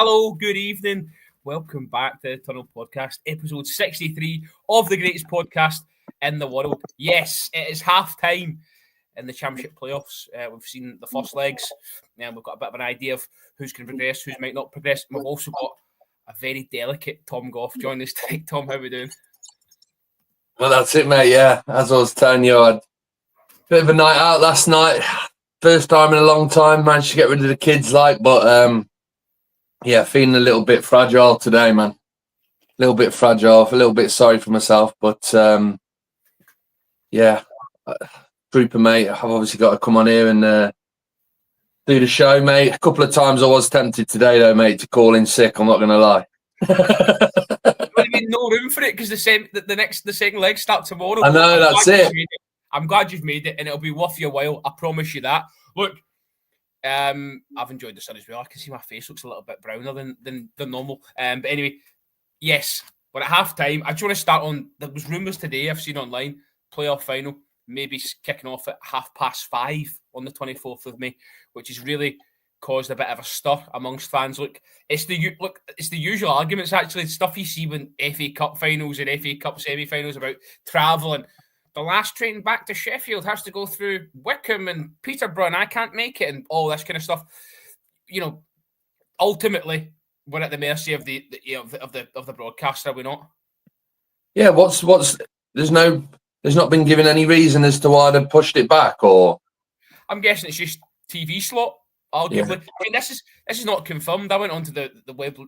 Hello, good evening. Welcome back to the Tunnel Podcast, episode 63 of the greatest podcast in the world. Yes, it is half-time in the Championship playoffs. We've seen the first legs, and we've got a bit of an idea of who's going to progress, who's might not progress. And we've also got a very delicate Tom Goff joining us tonight. Tom, how are we doing? Well, that's it, mate. Yeah, as I was telling you, I had a bit of a night out last night. First time in a long time. Managed to get rid of the kids, but yeah, feeling a little bit fragile today, man. A little bit fragile. A little bit sorry for myself, but yeah, trooper, mate. I've obviously got to come on here and do the show, mate. A couple of times I was tempted today, though, mate, to call in sick. I'm not going to lie. There'll be no room for it because the second leg starts tomorrow. I know, that's it. I'm glad you've made it, and it'll be worth your while. I promise you that. Look, I've enjoyed the sun as well. I can see my face looks a little bit browner than normal. But anyway, yes. But at half time, I just want to start on. There was rumours today I've seen online playoff final maybe kicking off at 5:30 on the 24th of May, which has really caused a bit of a stir amongst fans. Look, it's the usual arguments actually, stuff you see when FA Cup finals and FA Cup semi-finals about travelling. The last train back to Sheffield has to go through Wickham and Peterborough, and I can't make it, and all this kind of stuff. You know, ultimately, we're at the mercy of the broadcaster, are we not? Yeah. There's not been given any reason as to why they pushed it back, or I'm guessing it's just TV slot. Arguably, yeah. I mean, this is not confirmed. I went onto the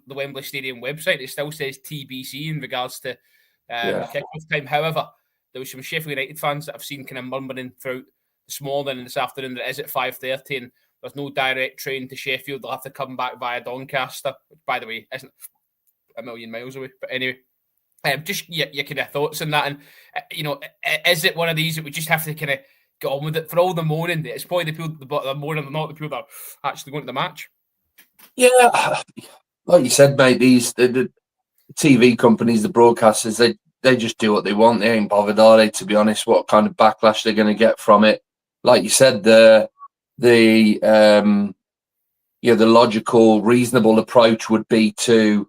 Wembley Stadium website. It still says TBC in regards to kickoff time. However, there was some Sheffield United fans that I've seen kind of murmuring throughout this morning and this afternoon that it is at 5:30 and there's no direct train to Sheffield. They'll have to come back via Doncaster, which, by the way, isn't a million miles away. But anyway, just your kind of thoughts on that. And, is it one of these that we just have to kind of get on with it for all the moaning? It's probably the people that are moaning, not the people that are actually going to the match. Yeah, like you said, mate, the TV companies, the broadcasters, they just do what they want. They ain't bothered, are they, to be honest, what kind of backlash they're going to get from it. Like you said, the logical, reasonable approach would be to,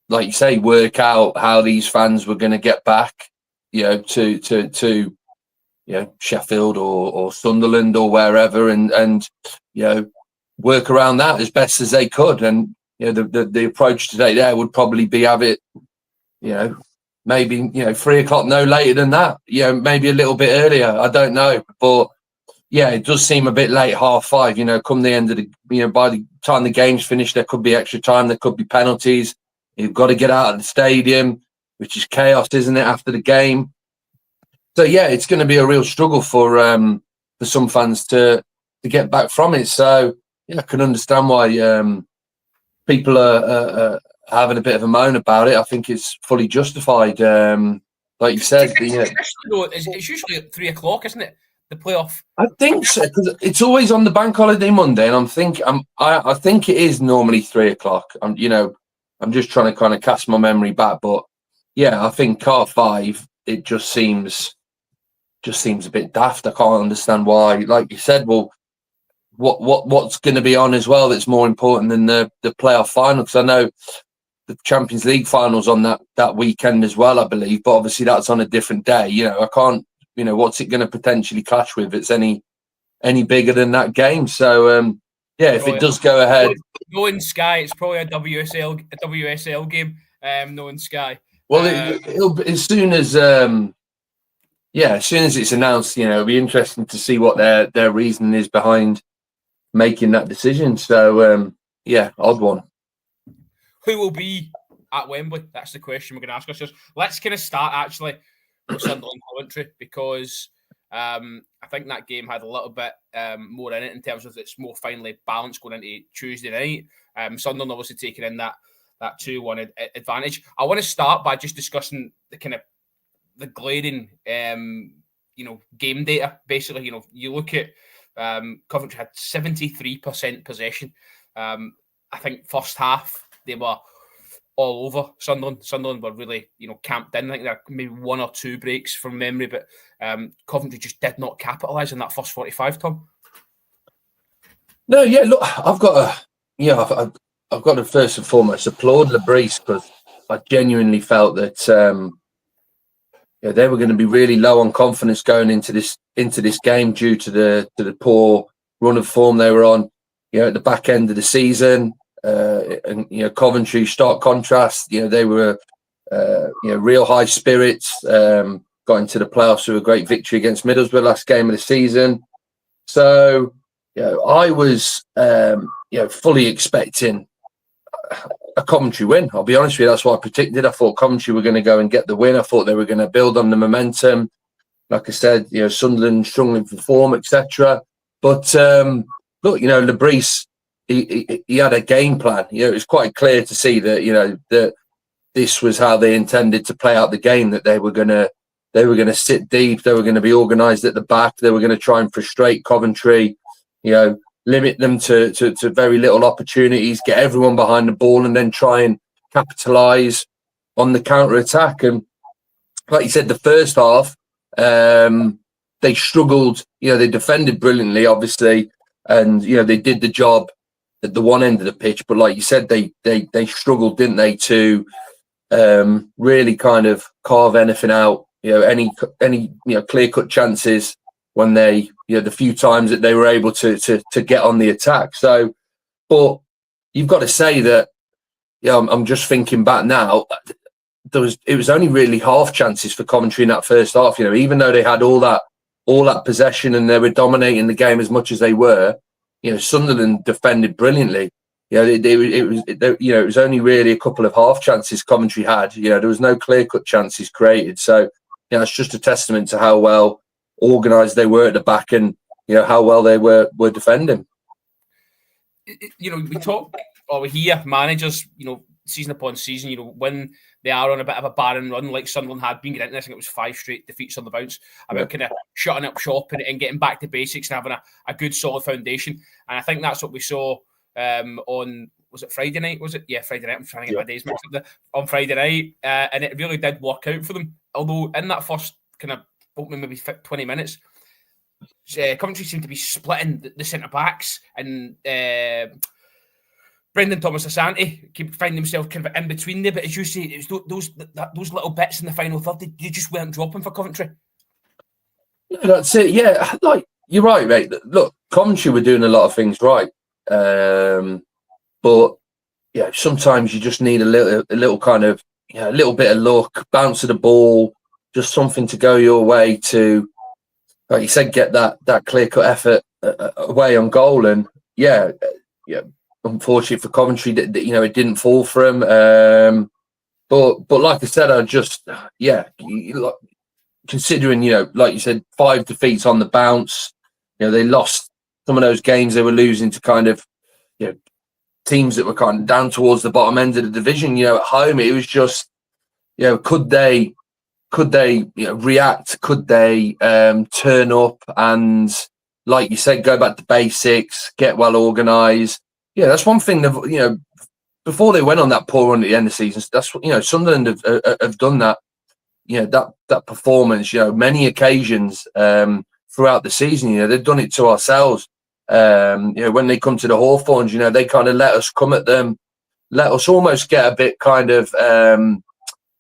like you say, work out how these fans were going to get back, to Sheffield or Sunderland or wherever, and work around that as best as they could. And the approach today there would probably be have it, maybe 3 o'clock, no later than that. Maybe a little bit earlier. I don't know, but yeah, it does seem a bit late. 5:30. Come the end of the, by the time the game's finished, there could be extra time. There could be penalties. You've got to get out of the stadium, which is chaos, isn't it? After the game. So yeah, it's going to be a real struggle for some fans to get back from it. So yeah, I can understand why people are having a bit of a moan about it. I think it's fully justified. Like you said, it's usually at 3 o'clock, isn't it? The playoff. I think so, because it's always on the bank holiday Monday, and I think it is normally 3 o'clock. I'm just trying to kind of cast my memory back, but yeah, I think 5:30. It just seems a bit daft. I can't understand why. Like you said, well, what's going to be on as well that's more important than the playoff final? Because I know the Champions League finals on that weekend as well, I believe, but obviously that's on a different day. I can't. What's it going to potentially clash with? It's any bigger than that game. So yeah, if it does go ahead, knowing Sky, it's probably a WSL game. Knowing Sky. Well, it'll as soon as it's announced, it'll be interesting to see what their reasoning is behind making that decision. So yeah, odd one. Who will be at Wembley? That's the question we're going to ask ourselves. Let's kind of start actually with Sunderland commentary, because I think that game had a little bit more in it in terms of it's more finely balanced going into Tuesday night. Sunderland obviously taking in that 2-1 advantage. I want to start by just discussing the kind of the glaring game data. Basically, you look at Coventry had 73% possession. I think first half they were all over Sunderland. Sunderland were really, camped in. I think there are maybe 1 or 2 breaks from memory, but Coventry just did not capitalise in that first 45, Tom. No, yeah, look, I've got I've got to first and foremost applaud Lebris, because I genuinely felt that they were going to be really low on confidence going into this game due to the poor run of form they were on. At the back end of the season, and Coventry, stark contrast. They were real high spirits. Got into the playoffs with a great victory against Middlesbrough last game of the season. So I was fully expecting a Coventry win. I'll be honest with you, that's what I predicted. I thought Coventry were going to go and get the win. I thought they were going to build on the momentum. Like I said, Sunderland struggling for form, etc. But look, Lebris, he had a game plan. It was quite clear to see that that this was how they intended to play out the game. That they were going to sit deep. They were going to be organised at the back. They were going to try and frustrate Coventry. Limit them to very little opportunities, get everyone behind the ball, and then try and capitalise on the counter-attack. And like you said, the first half, they struggled. They defended brilliantly, obviously, and they did the job at the one end of the pitch. But like you said, they struggled, didn't they, to really kind of carve anything out. Any clear-cut chances when they, the few times that they were able to get on the attack. So, but you've got to say that, I'm just thinking back now, it was only really half chances for Coventry in that first half. Even though they had all that possession and they were dominating the game as much as they were, Sunderland defended brilliantly. It was only really a couple of half chances Coventry had. There was no clear-cut chances created. So, it's just a testament to how well organised they were at the back, and how well they were defending. We talk, or we hear managers, season upon season, when they are on a bit of a barren run like Sunderland had been getting. I think it was 5 straight defeats on the bounce, about kind of shutting up shop and getting back to basics and having a good solid foundation. And I think that's what we saw on, was it Friday night? Was it? Yeah, Friday night. I'm trying to get my days mixed up there. On Friday night, and it really did work out for them. Although in that first kind of opening maybe 20 minutes, Coventry seemed to be splitting the centre backs, and Brendan Thomas-Asante keep finding himself kind of in between there. But as you say, it was those little bits in the final third, they just weren't dropping for Coventry. Yeah, that's it. Yeah, like you're right, mate. Look, Coventry were doing a lot of things right, but sometimes you just need a little kind of a little bit of luck, bounce of the ball, just something to go your way to, like you said, get that clear-cut effort away on goal. And unfortunately for Coventry, it didn't fall for them. But like I said, I just considering like you said, 5 defeats on the bounce. They lost some of those games they were losing to kind of teams that were kind of down towards the bottom end of the division. At home, it was just could they react? Could they turn up and, like you said, go back to basics, get well organised? Yeah, that's one thing that, before they went on that poor run at the end of the season, that's what, Sunderland have done that, that performance, many occasions throughout the season. They've done it to ourselves. When they come to the Hawthorns, they kind of let us come at them, let us almost get a bit kind of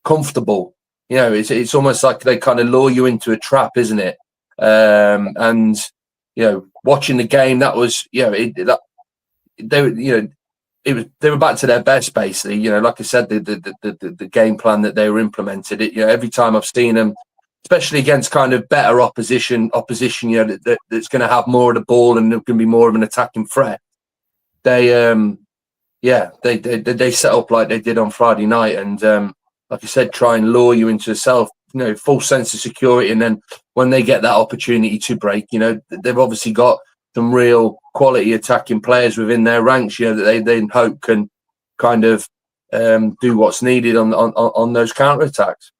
comfortable. It's almost like they kind of lure you into a trap, isn't it? And watching the game, that was they were back to their best, basically. Like I said, the game plan that they were implemented. Every time I've seen them, especially against kind of better opposition, that's going to have more of the ball and going to be more of an attacking threat. They set up like they did on Friday night, and like I said, try and lure you into a full sense of security. And then when they get that opportunity to break, they've obviously got some real quality attacking players within their ranks, that they hope can kind of do what's needed on those counter attacks.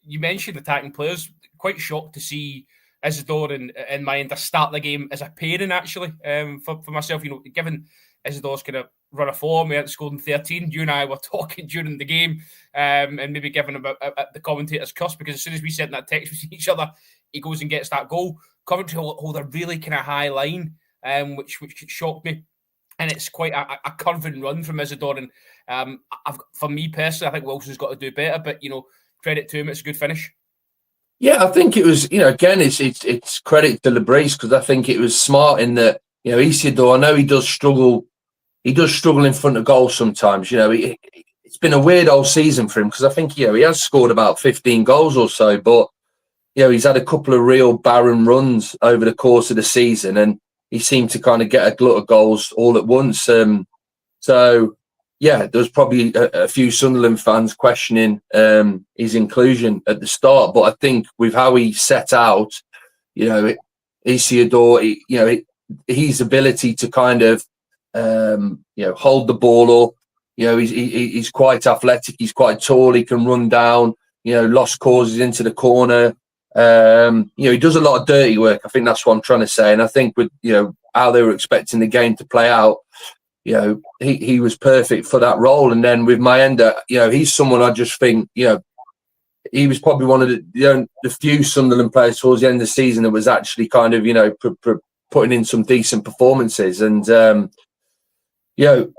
You mentioned attacking players. Quite shocked to see Isidore and Maenda start the game as a pairing, actually, for myself. Given Isidore's kind of run of form, we hadn't scored in 13. You and I were talking during the game, and maybe giving him the commentator's cuss, because as soon as we sent that text with each other, he goes and gets that goal. Coventry hold a really kind of high line, which shocked me. and it's quite a curving run from Isidore. And for me personally, I think Wilson's got to do better. But credit to him, it's a good finish. Yeah, I think it was. Again, it's credit to Lebris, because I think it was smart in that. Isidore, I know he does struggle. He does struggle in front of goal sometimes. It's been a weird old season for him, because I think he has scored about 15 goals or so, but he's had a couple of real barren runs over the course of the season, and he seemed to kind of get a glut of goals all at once. So yeah, there was probably a few Sunderland fans questioning his inclusion at the start, but I think with how he set out, Isidore, his ability to kind of hold the ball up. He's quite athletic. He's quite tall. He can run down. Lost causes into the corner. He does a lot of dirty work. I think that's what I'm trying to say. And I think with how they were expecting the game to play out, he was perfect for that role. And then with Mayenda, he's someone I just think he was probably one of the few Sunderland players towards the end of the season that was actually kind of putting in some decent performances. And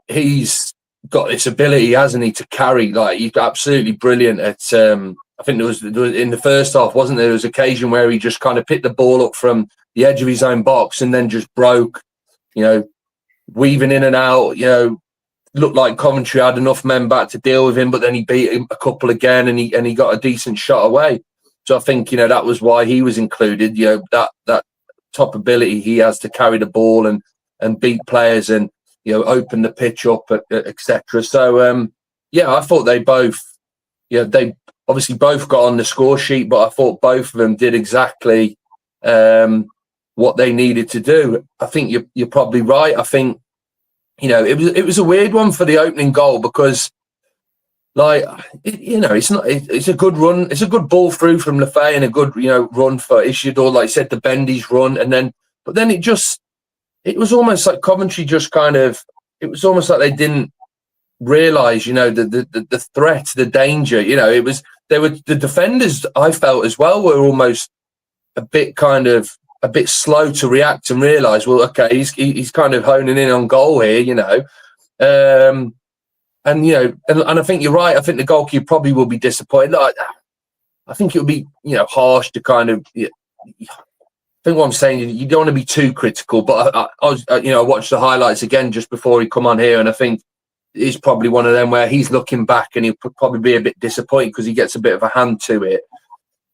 he's got this ability, hasn't he, to carry. Like, he's absolutely brilliant at. I think there was in the first half, wasn't there? There was an occasion where he just kind of picked the ball up from the edge of his own box and then just broke. Weaving in and out. Looked like Coventry had enough men back to deal with him, but then he beat him a couple again, and he got a decent shot away. So I think that was why he was included. That top ability he has to carry the ball and beat players and open the pitch up, etc. So I thought they both, they obviously both got on the score sheet, but I thought both of them did exactly what they needed to do. I think you're probably right. I think it was a weird one for the opening goal, because it's a good run, it's a good ball through from Lefay, and a good run for Isidore, like I said, the bendy's run, but then it was almost like Coventry just kind of, it was almost like they didn't realise, the threat, the danger. The defenders, I felt as well, were almost a bit slow to react and realise, well, okay, he's kind of honing in on goal here, and I think you're right. I think the goalkeeper probably will be disappointed. I think it would be harsh to kind of. I think what I'm saying, you don't want to be too critical, but I watched the highlights again just before he come on here, and I think it's probably one of them where he's looking back and he'll probably be a bit disappointed because he gets a bit of a hand to it.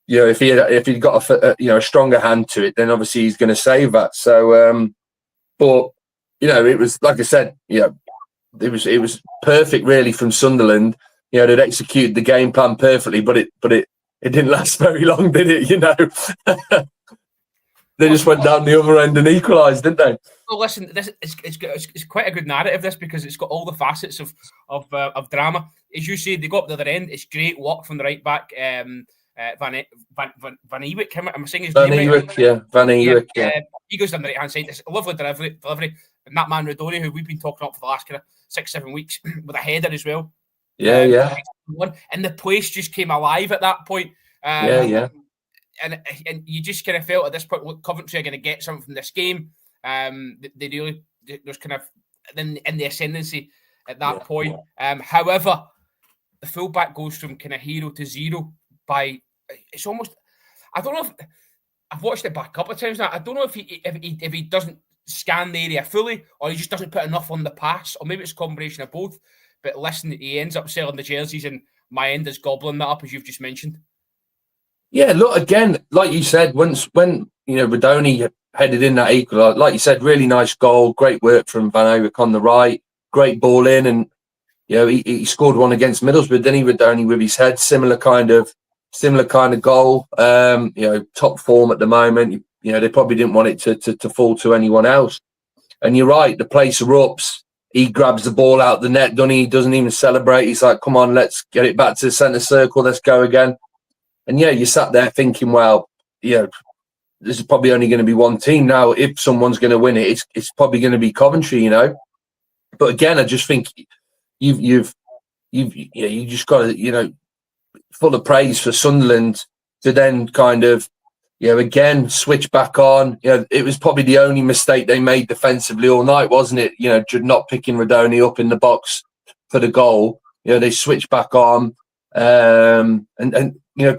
If he got a stronger hand to it, then obviously he's going to save that. So, but it was, like I said, it was perfect really from Sunderland. They'd executed the game plan perfectly, but it didn't last very long, did it? They just went down the other end and equalised, didn't they? Well, listen, it's quite a good narrative, this, because it's got all the facets of drama. As you say, they got up the other end. It's great work from the right back, Van Ewijk. I'm saying his name right? Van Ewijk. Yeah. He goes down the right hand side. It's a lovely delivery, and that man Rodoni, who we've been talking about for the last kind of 6-7 weeks, with a header as well. Yeah. And the place just came alive at that point. And you just kind of felt at this point, look, Coventry are going to get something from this game. There's kind of in the ascendancy at that point. However, the fullback goes from kind of hero to zero by, it's almost, I don't know if, I've watched it back a couple of times now. I don't know if he doesn't scan the area fully, or he just doesn't put enough on the pass, or maybe it's a combination of both. But listen, he ends up selling the jerseys, and Mayenda's gobbling that up, as you've just mentioned. Yeah, look, again, like you said, when Rodoni headed in that equal, like you said, really nice goal, great work from Van Ewijk on the right, great ball in, and he scored one against Middlesbrough. Then Rodoni with his head, similar kind of goal. Top form at the moment. They probably didn't want it to fall to anyone else. And you're right, the place erupts. He grabs the ball out the net, doesn't he? He doesn't even celebrate. He's like, come on, let's get it back to the centre circle. Let's go again. And you sat there thinking, well, this is probably only going to be one team now. If someone's going to win it, it's probably going to be Coventry, But again, I just think you just got to, full of praise for Sunderland to then kind of again, switch back on. It was probably the only mistake they made defensively all night, wasn't it? Not picking Rudoni up in the box for the goal. They switched back on. And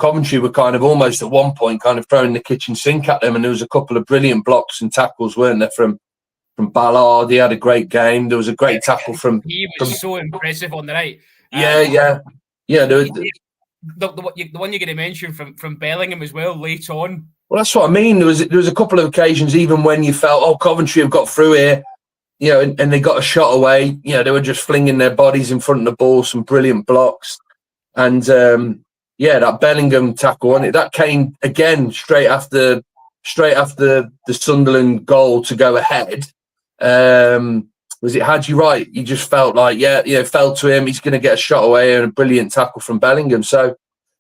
Coventry were kind of almost at one point kind of throwing the kitchen sink at them. And there was a couple of brilliant blocks and tackles, weren't there, from Ballard. He had a great game. There was a great tackle from... He was so impressive on the night. Yeah. The one you're going to mention from Bellingham as well, late on. Well, that's what I mean. There was a couple of occasions, even when you felt, Coventry have got through here, and they got a shot away. They were just flinging their bodies in front of the ball, some brilliant blocks. And, that Bellingham tackle on it, that came again straight after the Sunderland goal to go ahead. Was it Hadji Wright? You just felt like, fell to him. He's going to get a shot away and a brilliant tackle from Bellingham. So,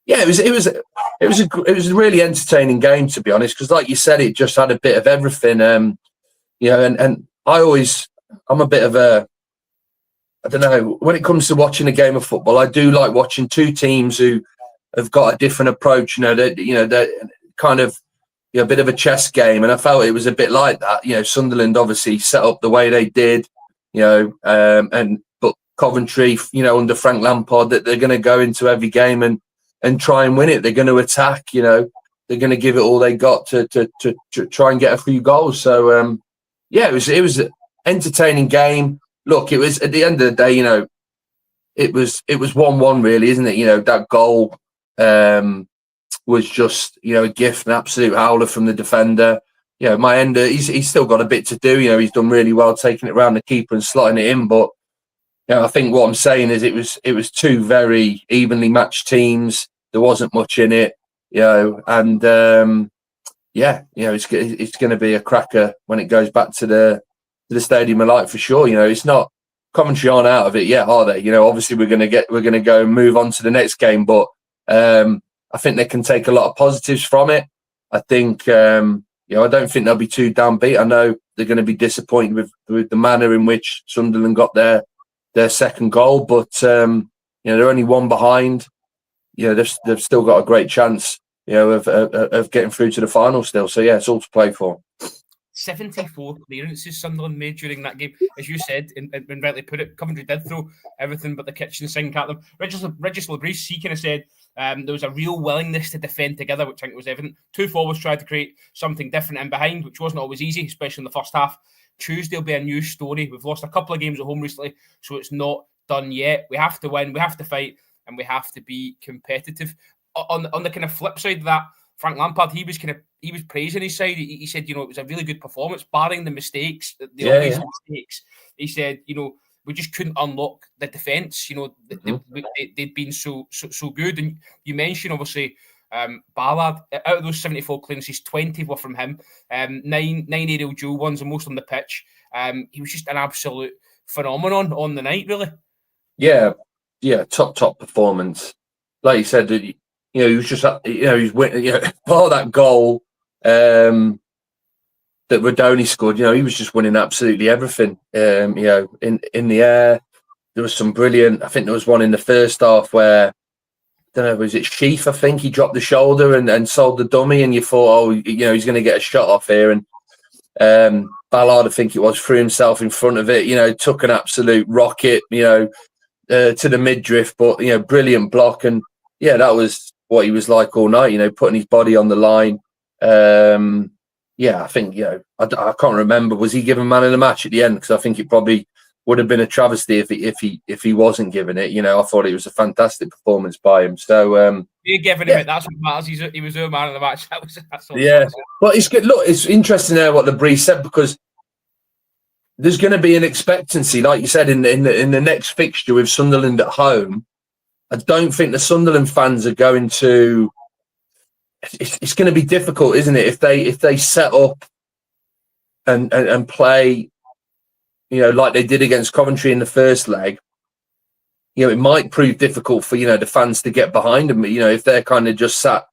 it was a really entertaining game, to be honest, because like you said, it just had a bit of everything. And I'm a bit of a, I don't know, when it comes to watching a game of football, I do like watching two teams who have got a different approach. They're kind of a bit of a chess game, and I felt it was a bit like that. Sunderland obviously set up the way they did. But Coventry, under Frank Lampard, that they're going to go into every game and try and win it. They're going to attack. They're going to give it all they got to try and get a few goals. So it was an entertaining game. Look, it was at the end of the day, it was 1-1 really, isn't it? That goal was just a gift, an absolute howler from the defender. Maenda, he's still got a bit to do. He's done really well taking it around the keeper and slotting it in. But I think what I'm saying is it was two very evenly matched teams. There wasn't much in it, and it's going to be a cracker when it goes back to the Stadium of Light for sure. It's not Coventry aren't out of it yet, are they? Obviously we're going to go and move on to the next game, but I think they can take a lot of positives from it. I think. I don't think they'll be too downbeat. I know they're going to be disappointed with the manner in which Sunderland got their second goal, but they're only one behind. They've still got a great chance, of getting through to the final still. So it's all to play for. 74 clearances Sunderland made during that game. As you said, and rightly put it, Coventry did throw everything but the kitchen sink at them. Regis Labrise, he kind of said there was a real willingness to defend together, which I think was evident. Two forwards tried to create something different in behind, which wasn't always easy, especially in the first half. Tuesday will be a new story. We've lost a couple of games at home recently, so it's not done yet. We have to win, we have to fight, and we have to be competitive. On the kind of flip side of that, Frank Lampard, he was praising his side. He said, it was a really good performance, barring the mistakes, the obvious mistakes. He said, we just couldn't unlock the defence. They'd been so good. And you mentioned, obviously, Ballard, out of those 74 clearances, 20 were from him. 9 aerial duel ones, and most on the pitch. He was just an absolute phenomenon on the night, really. Yeah, top performance. Like you said, he was just, he's winning. Part of that goal that Rudoni scored, he was just winning absolutely everything. In the air, there was some brilliant. I think there was one in the first half where, I don't know, was it Sheaf? I think he dropped the shoulder and sold the dummy, and you thought, he's going to get a shot off here. And Ballard, I think it was, threw himself in front of it. Took an absolute rocket, to the midriff, but brilliant block. And that was what he was like all night, putting his body on the line. I think, I can't remember. Was he given man of the match at the end? Because I think it probably would have been a travesty if he wasn't given it. I thought it was a fantastic performance by him. So you're giving him it. That's what matters. He was a man of the match. That's all. Yeah, but it's good. Look, it's interesting there what Labrise said, because there's going to be an expectancy, like you said, in the next fixture with Sunderland at home. I don't think the Sunderland fans are going to. It's going to be difficult, isn't it? If they set up and play, like they did against Coventry in the first leg, it might prove difficult for the fans to get behind them. If they're kind of just sat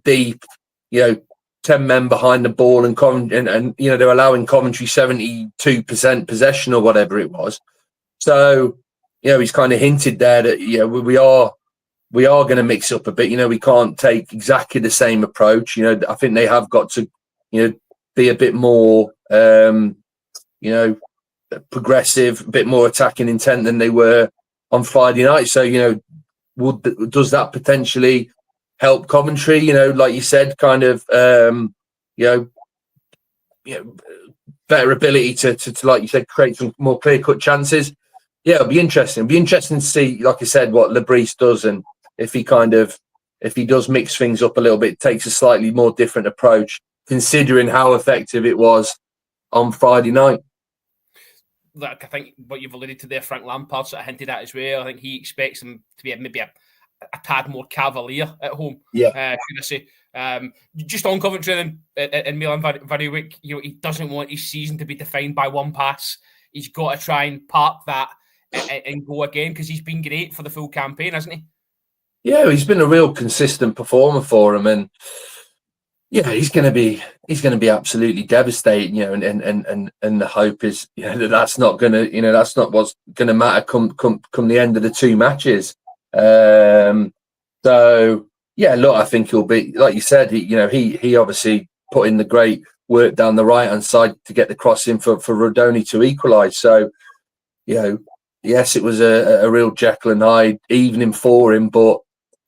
deep, 10 men behind the ball and they're allowing Coventry 72% possession or whatever it was. So he's kind of hinted there that we are we are going to mix up a bit. We can't take exactly the same approach. I think they have got to, be a bit more, progressive, a bit more attacking intent than they were on Friday night. So, does that potentially help Coventry? Like you said, kind of, better ability to like you said, create some more clear-cut chances. Yeah, it'll be interesting. It'll be interesting to see, like I said, what Lebris does, and if he does mix things up a little bit, takes a slightly more different approach, considering how effective it was on Friday night. Like, I think what you've alluded to there, Frank Lampard sort of hinted at as well. I think he expects him to be maybe a tad more cavalier at home. Yeah. Should I say? Just on Coventry and Milan Variovic, he doesn't want his season to be defined by one pass. He's got to try and park that and go again, because he's been great for the full campaign, hasn't he? Yeah, he's been a real consistent performer for him, and yeah, he's going to be absolutely devastating, and the hope is, that's not going to, that's not what's going to matter come the end of the two matches. So yeah, look, I think he'll be, like you said, he obviously put in the great work down the right hand side to get the cross in for Rodoni to equalise. So, yes, it was a real Jekyll and Hyde evening for him, but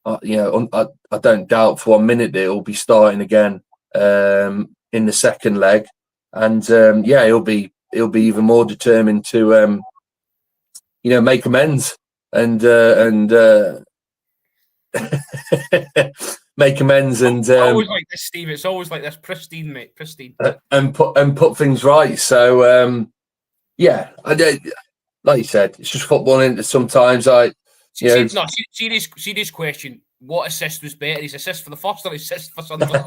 I don't doubt for 1 minute that he'll be starting again in the second leg, and he'll be even more determined to make amends and make amends and it's always like this, Steve. It's always like this, pristine, mate, pristine, and put things right. So like you said, it's just football, and sometimes serious question. What assist was better? His assist for the first or his assist for Sunderland?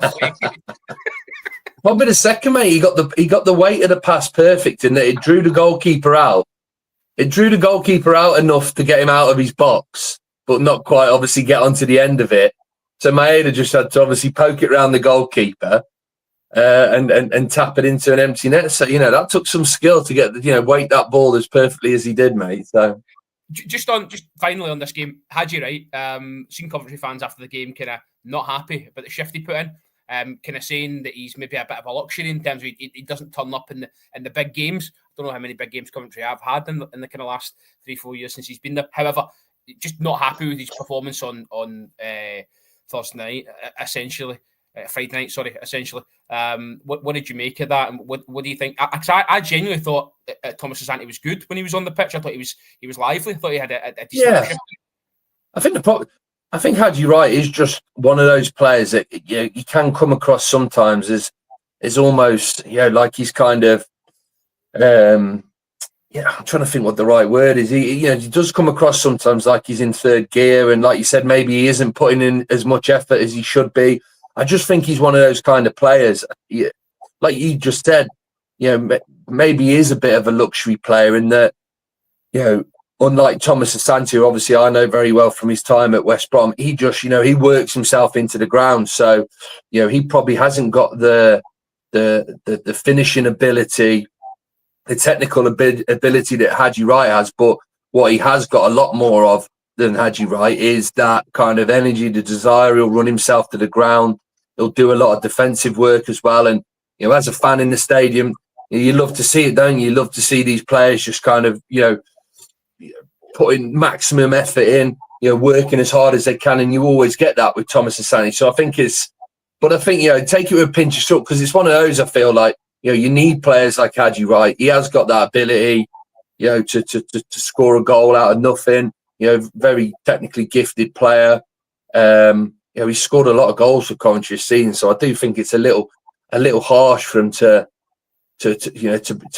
Probably the second, mate. He got the weight of the pass perfect, and it drew the goalkeeper out. It drew the goalkeeper out enough to get him out of his box, but not quite obviously get onto the end of it. So Maeda just had to obviously poke it around the goalkeeper and tap it into an empty net. So that took some skill to get weight that ball as perfectly as he did, mate. So. Just finally on this game, Haji Wright, seen Coventry fans after the game kind of not happy about the shift he put in, kind of saying that he's maybe a bit of a luxury in terms of he doesn't turn up in the big games. I don't know how many big games Coventry have had in the kind of last 3-4 years since he's been there. However, just not happy with his performance on Thursday night, essentially. Friday night, sorry, essentially. What did you make of that? And what do you think? I genuinely thought Thomas Asante was good when he was on the pitch. I thought he was lively. I thought he had a decent shift. I think Haji Wright is just one of those players that you can come across sometimes as almost like he's kind of I'm trying to think what the right word is. He does come across sometimes like he's in third gear, and like you said, maybe he isn't putting in as much effort as he should be. I just think he's one of those kind of players, like you just said, maybe he is a bit of a luxury player in that, unlike Thomas Asante, who obviously I know very well from his time at West Brom, he just, he works himself into the ground. So, he probably hasn't got the finishing ability, the technical ability that Haji Wright has, but what he has got a lot more of than Haji Wright is that kind of energy, the desire. He'll run himself to the ground. He'll do a lot of defensive work as well. And, as a fan in the stadium, you love to see it, don't you? You love to see these players just kind of, putting maximum effort in, working as hard as they can. And you always get that with Thomas Asante. So I think take it with a pinch of salt, because it's one of those, I feel like, you need players like Haji Wright. He has got that ability, to score a goal out of nothing. Very technically gifted player. He scored a lot of goals for Coventry this season, so I do think it's a little harsh for him to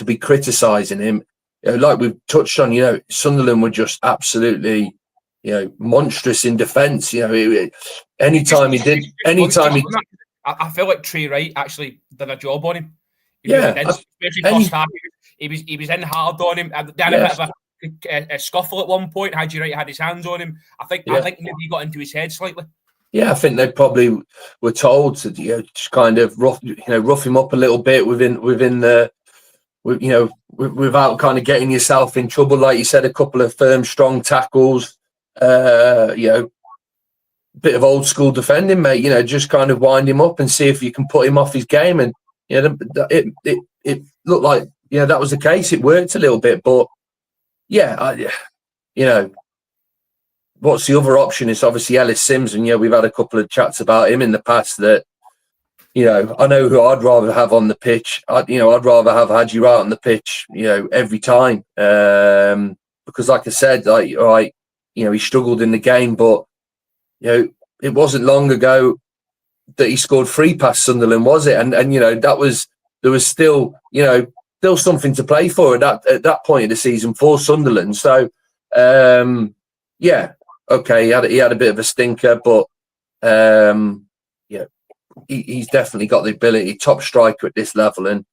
be criticising him. Like we've touched on, Sunderland were just absolutely, monstrous in defence. Anytime he did. I feel like Trey Wright actually did a job on him. Especially first half. He was in hard on him. They had a bit of a scuffle at one point. Haji Wright had his hands on him. I think maybe he got into his head slightly. Yeah, I think they probably were told to just kind of rough him up a little bit within the without kind of getting yourself in trouble. Like you said, a couple of firm, strong tackles. bit of old school defending, mate. You know, just kind of wind him up and see if you can put him off his game. And you know, it looked like that was the case. It worked a little bit, but you know, what's the other option? It's obviously Ellis Sims, and we've had a couple of chats about him in the past. That I know who I'd rather have on the pitch. I'd rather have Hadji Wright on the pitch, every time. Because, like I said, he struggled in the game, but it wasn't long ago that he scored 3 past Sunderland, was it? And there was still something to play for at that point of the season for Sunderland. So okay, he had a bit of a stinker, but he's definitely got the ability, top striker at this level. And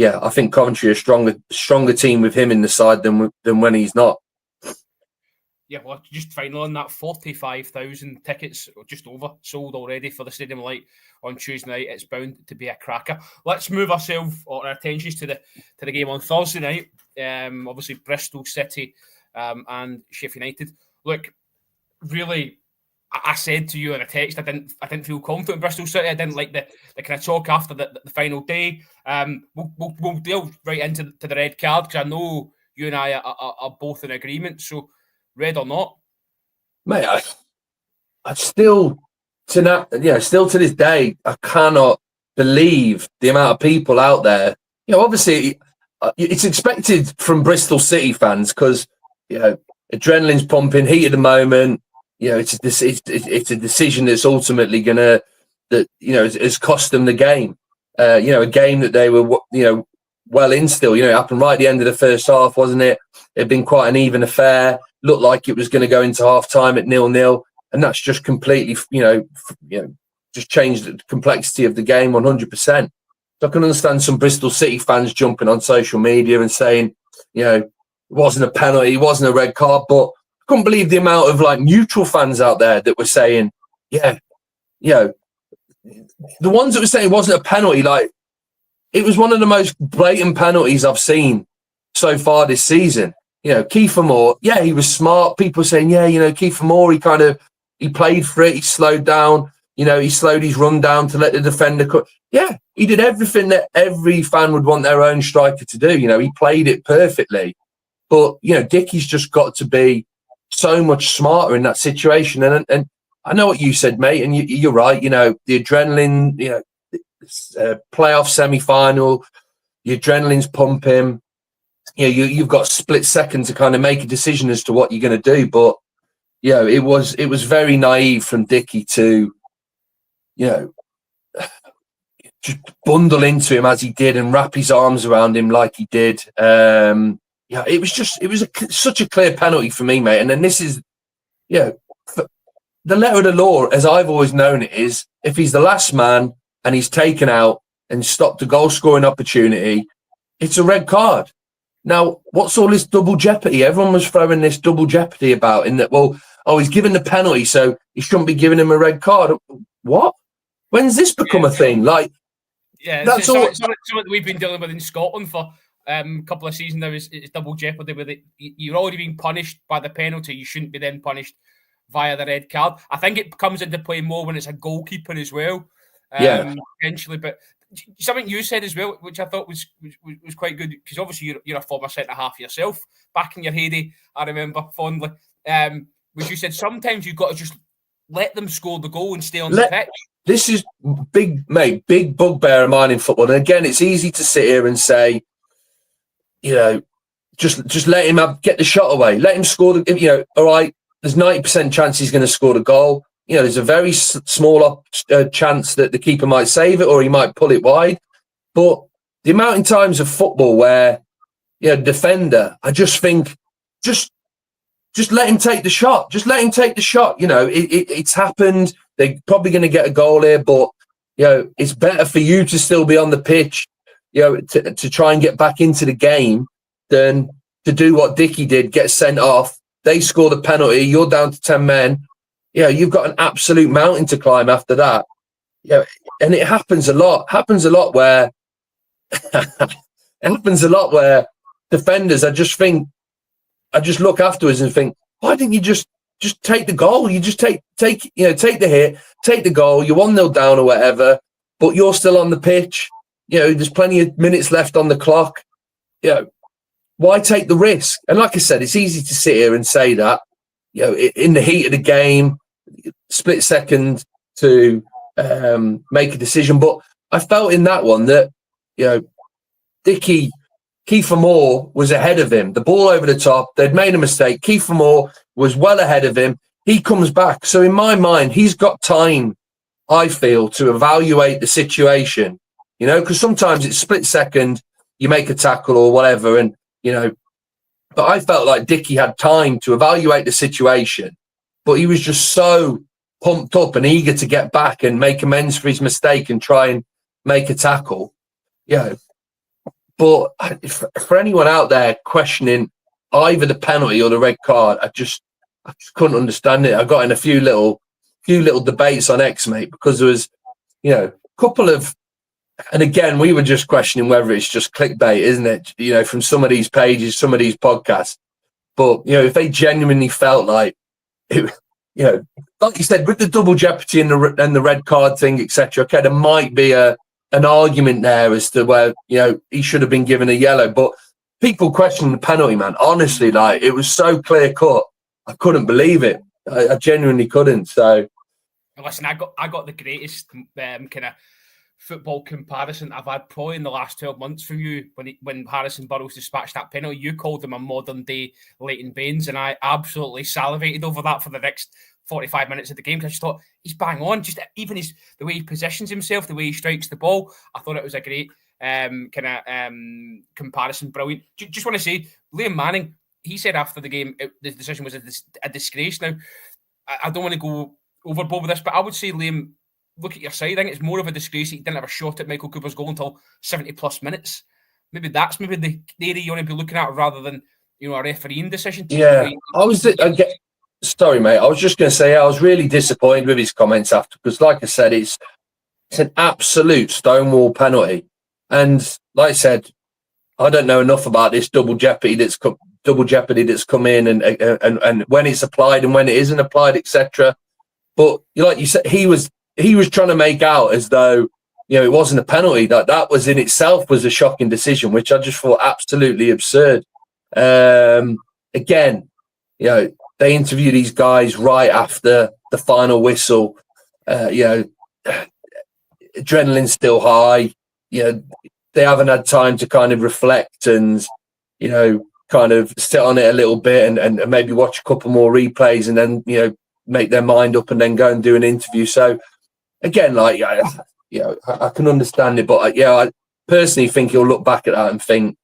I think Coventry are a stronger team with him in the side than when he's not. Yeah, well, just finally on that, 45,000 tickets, just over, sold already for the Stadium Light on Tuesday night. It's bound to be a cracker. Let's move our attentions to the game on Thursday night. Obviously, Bristol City and Sheffield United. Look, really, I said to you in a text, I didn't feel confident in Bristol City. I didn't like the kind of talk after the final day. We'll deal right into the red card, because I know you and I are both in agreement. So, red or not, mate, I still to this day, I cannot believe the amount of people out there. Obviously, it's expected from Bristol City fans, because adrenaline's pumping, heat at the moment. It's a decision that's ultimately has cost them the game. A game that they were well in still. It happened right at the end of the first half, wasn't it? It had been quite an even affair. Looked like it was going to go into half time at 0-0, and that's just completely just changed the complexity of the game 100%. So I can understand some Bristol City fans jumping on social media and saying, it wasn't a penalty, it wasn't a red card, but I couldn't believe the amount of neutral fans out there that were saying, the ones that were saying it wasn't a penalty, it was one of the most blatant penalties I've seen so far this season. Kiefer Moore, he was smart. People saying, Kiefer Moore, he played for it, he slowed down, he slowed his run down to let the defender cut. Yeah, he did everything that every fan would want their own striker to do. He played it perfectly. But, Dickie's just got to be so much smarter in that situation. And I know what you said, mate, and you're right. The adrenaline, playoff semi-final, the adrenaline's pumping. You've got a split second to kind of make a decision as to what you're going to do. But, it was very naive from Dickie to, just bundle into him as he did and wrap his arms around him like he did. It was such a clear penalty for me, mate. And then this is, the letter of the law, as I've always known it, is if he's the last man and he's taken out and stopped a goal scoring opportunity, it's a red card. Now, what's all this double jeopardy? Everyone was throwing this double jeopardy about, in that, he's given the penalty, so he shouldn't be giving him a red card. What? When's this become a thing? That's all. Something we've been dealing with in Scotland for a couple of seasons now is double jeopardy. With it, you're already being punished by the penalty. You shouldn't be then punished via the red card. I think it comes into play more when it's a goalkeeper as well. Potentially, but something you said as well, which I thought was quite good, because obviously you're a former centre half yourself. Back in your heyday, I remember fondly. Which you said sometimes you've got to just let them score the goal and stay on the pitch. This is big bugbear of mine in football. And again, it's easy to sit here and say, just let him get the shot away. Let him score all right, there's 90% chance he's going to score the goal. There's a very small chance that the keeper might save it or he might pull it wide. But the amount of times of football where, defender, I just think, just let him take the shot. Just let him take the shot. It's happened. They're probably going to get a goal here, but, it's better for you to still be on the pitch, to try and get back into the game than to do what Dickie did, get sent off. They score the penalty. You're down to 10 men. You've got an absolute mountain to climb after that. And it happens a lot. Where defenders, I just look afterwards and think, why didn't you just just take the goal. You just take the hit, take the goal. You're 1-0 down or whatever, but you're still on the pitch. There's plenty of minutes left on the clock. Why take the risk? And like I said, it's easy to sit here and say that, in the heat of the game, split second to make a decision. But I felt in that one that, Kiefer Moore was ahead of him. The ball over the top, they'd made a mistake. Kiefer Moore was well ahead of him. He comes back. So in my mind, he's got time, I feel, to evaluate the situation, because sometimes it's split second, you make a tackle or whatever. And, but I felt like Dickie had time to evaluate the situation, but he was just so pumped up and eager to get back and make amends for his mistake and try and make a tackle. But for anyone out there questioning either the penalty or the red card, I just couldn't understand it. I got in a few little debates on X, mate, because there was, a couple of, and again, we were just questioning whether it's just clickbait, isn't it? From some of these pages, some of these podcasts. But, if they genuinely felt like, like you said, with the double jeopardy and the red card thing, etc. Okay, there might be an argument there as to where, he should have been given a yellow. But people questioning the penalty, man, honestly, like, it was so clear cut. I couldn't believe it. I genuinely couldn't. So, listen, I got the greatest kind of football comparison I've had probably in the last 12 months from you when Harrison Burrows dispatched that penalty. You called him a modern day Leighton Baines, and I absolutely salivated over that for the next 45 minutes of the game, because I just thought he's bang on. Just even the way he positions himself, the way he strikes the ball, I thought it was a great comparison. Brilliant. Just want to say, Liam Manning, he said after the game the decision was a disgrace. Now, I don't want to go overboard with this, but I would say, Liam, look at your side. I think it's more of a disgrace that he didn't have a shot at Michael Cooper's goal until 70 plus minutes. Maybe that's the area you want to be looking at rather than a refereeing decision. Yeah, sorry, mate. I was just going to say I was really disappointed with his comments after, because, like I said, it's an absolute stonewall penalty. And like I said, I don't know enough about this double jeopardy that's come in and when it's applied and when it isn't applied, etc. But like you said, he was trying to make out as though it wasn't a penalty. That was in itself was a shocking decision, which I just thought absolutely absurd. Again, they interview these guys right after the final whistle. Adrenaline's still high. They haven't had time to kind of reflect and, kind of sit on it a little bit and maybe watch a couple more replays and then, make their mind up and then go and do an interview. So, again, like, I can understand it, but I personally think he'll look back at that and think,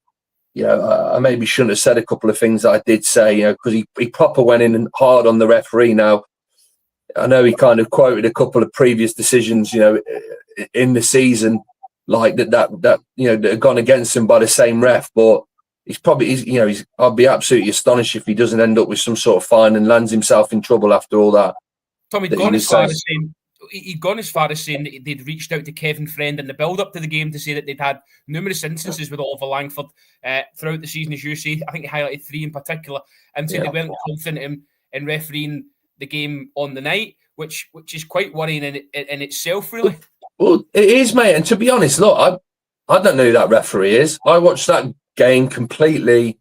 I maybe shouldn't have said a couple of things that I did say, because he proper went in and hard on the referee. Now, I know he kind of quoted a couple of previous decisions, in the season, like that have gone against him by the same ref, but I'd be absolutely astonished if he doesn't end up with some sort of fine and lands himself in trouble after all that. Tom, he'd gone as far as saying that they'd reached out to Kevin Friend in the build-up to the game to say that they'd had numerous instances with Oliver Langford throughout the season, as you say. I think he highlighted 3 in particular, and said they weren't confident in refereeing the game on the night, which is quite worrying in itself, really. Well, it is, mate. And to be honest, look, I don't know who that referee is. I watched that game completely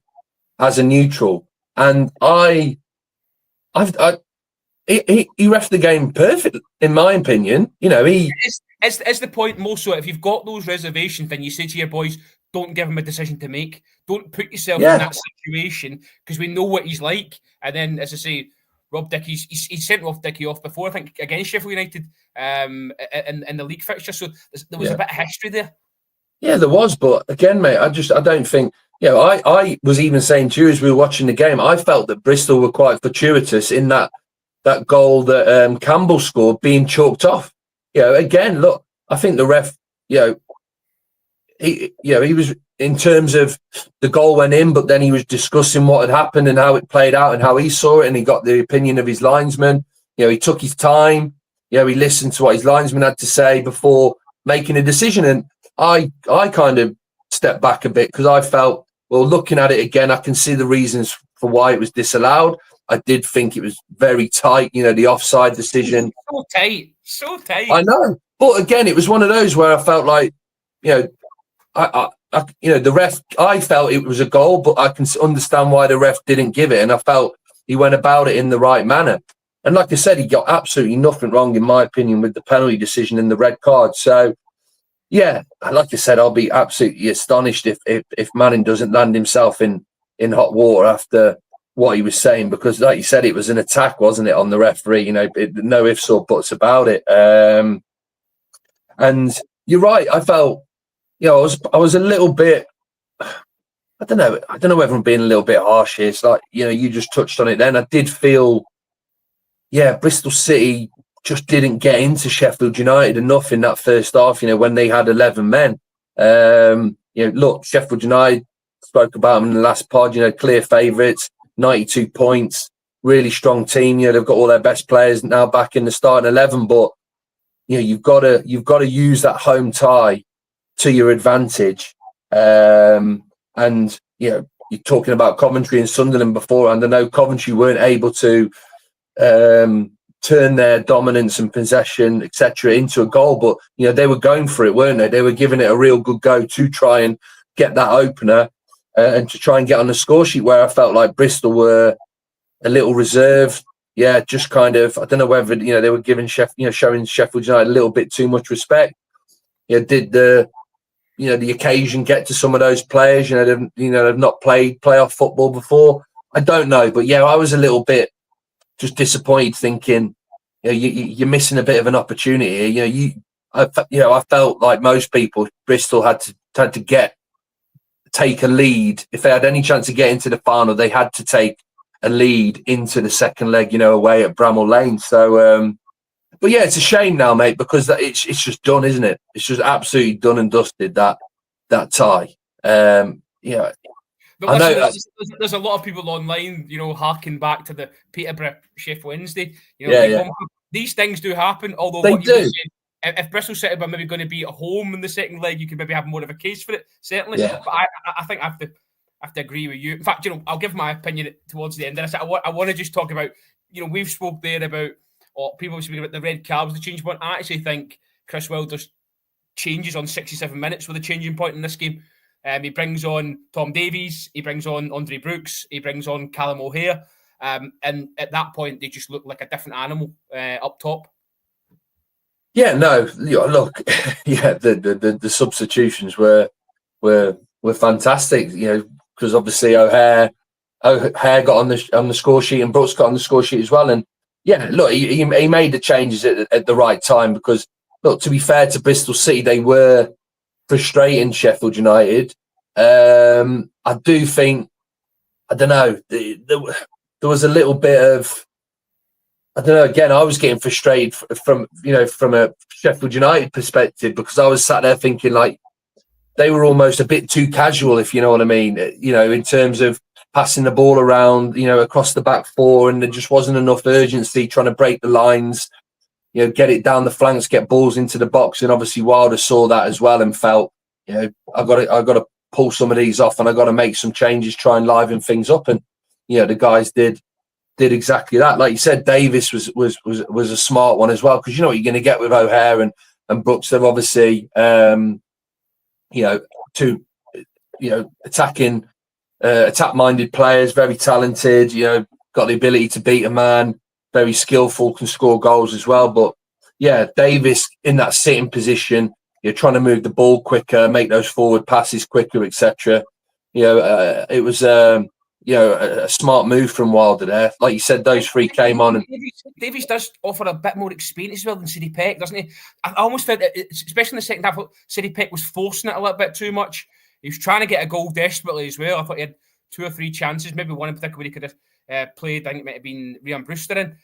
as a neutral, and he reffed the game perfect, in my opinion. It's the point more so if you've got those reservations, then you say to your boys, don't give him a decision to make. Don't put yourself in that situation, because we know what he's like. And then, as I say, Rob Dickie, he sent Rob Dickie off before, I think, against Sheffield United in the league fixture. So there was a bit of history there. Yeah, there was. But again, mate, I don't think, I was even saying to you as we were watching the game, I felt that Bristol were quite fortuitous in that goal that Campbell scored being chalked off. Again, look, I think the ref, he was, in terms of the goal went in, but then he was discussing what had happened and how it played out and how he saw it, and he got the opinion of his linesman. He took his time. He listened to what his linesman had to say before making a decision. And I kind of stepped back a bit, because I felt, well, looking at it again, I can see the reasons for why it was disallowed. I did think it was very tight. You know, the offside decision. So tight. I know, but again, it was one of those where I felt like, you know, the ref. I felt it was a goal, but I can understand why the ref didn't give it, and I felt he went about it in the right manner. And like I said, he got absolutely nothing wrong, in my opinion, with the penalty decision and the red card. So, yeah, like I said, I'll be absolutely astonished if Manning doesn't land himself in hot water after what he was saying, because, like you said, it was an attack, wasn't it, on the referee? You know, no ifs or buts about it. And you're right. I felt, you know, I was a little bit. I don't know whether I'm being a little bit harsh here. It's like, you know, you just touched on it then. I did feel, yeah, Bristol City just didn't get into Sheffield United enough in that first half, you know, when they had 11 men. You know, look, Sheffield United, spoke about them in the last pod, you know, clear favourites, 92 points, really strong team. You know, they've got all their best players now back in the starting 11, but, you know, you've got to use that home tie to your advantage. And, you know, you're talking about Coventry and Sunderland before, and I know Coventry weren't able to turn their dominance and possession, etc., into a goal, but, you know, they were going for it, weren't they? They were giving it a real good go to try and get that opener and to try and get on the score sheet, where I felt like Bristol were a little reserved. Yeah, just kind of, I don't know whether, you know, they were giving showing Sheffield United a little bit too much respect. You know, did the occasion get to some of those players? They've not played playoff football before. I don't know, but yeah, I was a little bit just disappointed, thinking, you know, you're missing a bit of an opportunity. You know, I felt like most people, Bristol had to take a lead. If they had any chance to get into the final, they had to take a lead into the second leg, you know, away at Bramall Lane. So, but yeah, it's a shame now, mate, because it's just done, isn't it? It's just absolutely done and dusted, that tie. Yeah. But listen, there's a lot of people online, you know, harking back to the Peterborough Sheff Wednesday. You know, these things do happen. Although they do. If Bristol City were maybe going to be at home in the second leg, you could maybe have more of a case for it. Certainly, yeah. But I think I have to agree with you. In fact, you know, I'll give my opinion towards the end. And I want to just talk about, you know, we've spoke there about, or people speaking about the red cards, the change point. I actually think Chris Wilder's changes on 67 minutes were the changing point in this game. He brings on Tom Davies, he brings on Andre Brooks, he brings on Callum O'Hare, and at that point they just look like a different animal up top. Yeah, no, look, yeah, the substitutions were fantastic. You know, because obviously O'Hare got on the score sheet and Brooks got on the score sheet as well. And yeah, look, he made the changes at the right time, because, look, to be fair to Bristol City, they were frustrating Sheffield United. I do think, I don't know, there was a little bit of, I don't know, again, I was getting frustrated from a Sheffield United perspective, because I was sat there thinking, like, they were almost a bit too casual, if you know what I mean, you know, in terms of passing the ball around, you know, across the back four, and there just wasn't enough urgency trying to break the lines, you know, get it down the flanks, get balls into the box. And obviously Wilder saw that as well and felt, you know, I got to pull some of these off, and I got to make some changes, try and liven things up. And, you know, the guys did exactly that. Like you said, Davis was a smart one as well, because you know what you're going to get with O'Hare and Brooks. They're obviously, attack-minded players, very talented, you know, got the ability to beat a man, very skillful, can score goals as well. But yeah, Davis in that sitting position, you're trying to move the ball quicker, make those forward passes quicker, etc. You know, it was a smart move from Wilder there. Like you said, those three came on. And Davies does offer a bit more experience as well than Sidney Peck, doesn't he? I almost felt that, especially in the second half, Sidney Peck was forcing it a little bit too much. He was trying to get a goal desperately as well. I thought he had 2 or 3 chances, maybe one in particular where he could have played. I think it might have been Ryan Brewster in.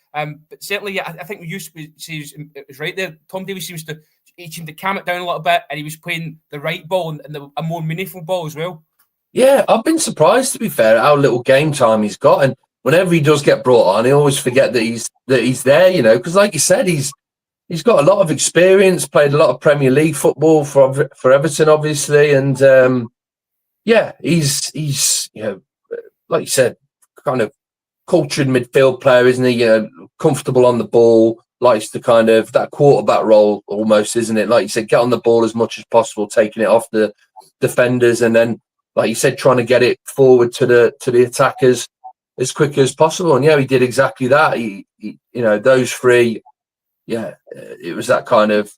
But certainly, yeah, I think it was right there. Tom Davies seemed to calm it down a little bit, and he was playing the right ball and a more meaningful ball as well. Yeah, I've been surprised, to be fair, at how little game time he's got. And whenever he does get brought on, he always forget that he's there, you know, because like you said, he's got a lot of experience, played a lot of Premier League football for Everton, obviously. And he's, you know, like you said, kind of cultured midfield player, isn't he? You know, comfortable on the ball, likes to kind of that quarterback role almost, isn't it? Like you said, get on the ball as much as possible, taking it off the defenders, and then, like you said, trying to get it forward to the attackers as quick as possible. And yeah, he did exactly that. He you know, those three, yeah, it was that kind of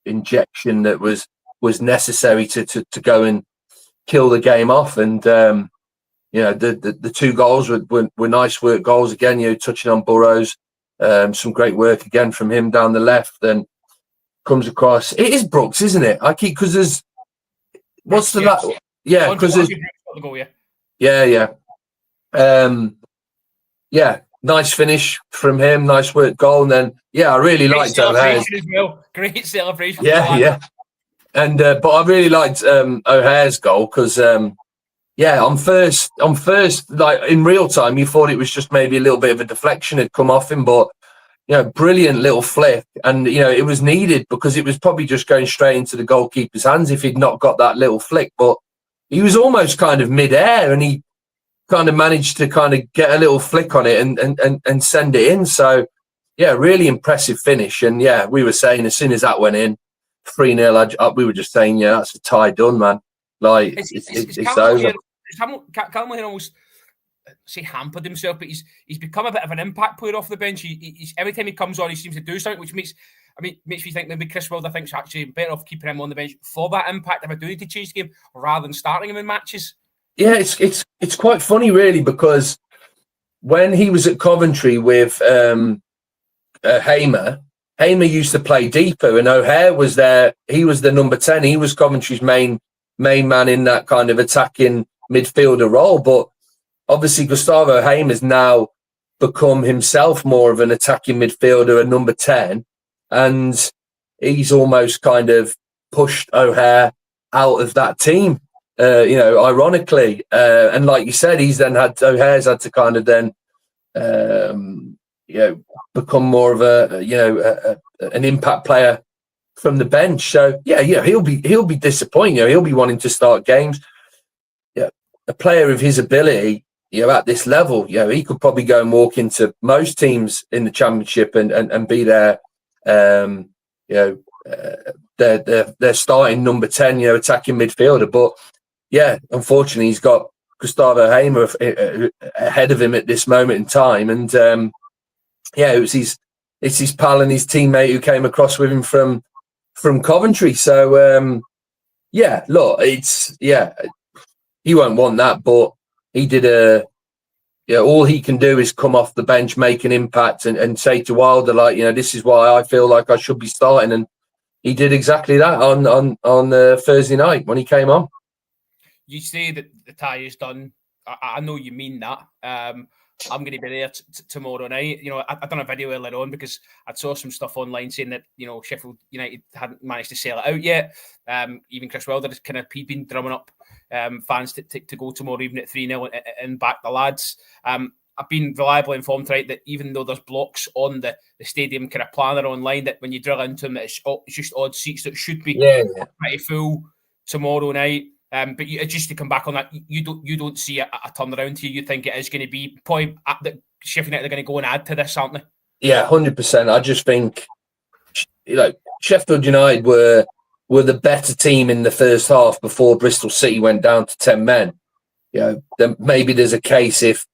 injection that was necessary to go and kill the game off. And you know, the two goals were nice work goals again. You know, touching on Burrows, some great work again from him down the left, and comes across. It is Brooks, isn't it? I keep because there's what's the that? Yeah, because there's yeah. Nice finish from him, nice work goal, and then I really liked O'Hare's as well. Great celebration. Yeah. And but I really liked O'Hare's goal because on first, like in real time, you thought it was just maybe a little bit of a deflection had come off him, but you know, brilliant little flick, and you know, it was needed because it was probably just going straight into the goalkeeper's hands if he'd not got that little flick. But he was almost kind of mid-air, and he kind of managed to kind of get a little flick on it and send it in. So yeah, really impressive finish. And yeah, we were saying as soon as that went in, 3-0, we were just saying, yeah, that's a tie done, man. Like it's over. Callum here almost say hampered himself, but he's become a bit of an impact player off the bench. He's every time he comes on, he seems to do something, which makes me think maybe Chris Wilder thinks actually better off keeping him on the bench for that impact if I do need to change the game rather than starting him in matches. Yeah, it's quite funny really, because when he was at Coventry with Hamer used to play deeper, and O'Hare was there. He was the number 10. He was Coventry's main man in that kind of attacking midfielder role. But obviously Gustavo Hamer's now become himself more of an attacking midfielder, a number 10, and he's almost kind of pushed O'Hare out of that team. You know, ironically, and like you said, O'Hare's had to kind of then, you know, become more of an impact player from the bench. So yeah, he'll be disappointed. You know, he'll be wanting to start games. Yeah, a player of his ability, you know, at this level, you know, he could probably go and walk into most teams in the Championship and be their, you know, their starting number 10, you know, attacking midfielder. But yeah, unfortunately, he's got Gustavo Hamer ahead of him at this moment in time, and it's his pal and his teammate who came across with him from Coventry. So look, he won't want that, but he did all he can do is come off the bench, make an impact, and say to Wilder, like, you know, this is why I feel like I should be starting, and he did exactly that on Thursday night when he came on. You say that the tie is done. I know you mean that. I'm going to be there tomorrow night. You know, I done a video earlier on because I saw some stuff online saying that, you know, Sheffield United hadn't managed to sell it out yet. Even Chris Wilder has kind of been drumming up fans to go tomorrow evening at 3-0 and back the lads. I've been reliably informed tonight that even though there's blocks on the stadium kind of planner online, that when you drill into them, it's just odd seats that should be pretty full tomorrow night. But just to come back on that, you don't see a turnaround here. You think it is going to be probably that Sheffield United are going to go and add to this, aren't they? Yeah, 100%. I just think, you know, Sheffield United were the better team in the first half before Bristol City went down to 10 men. You know, then maybe there's a case if,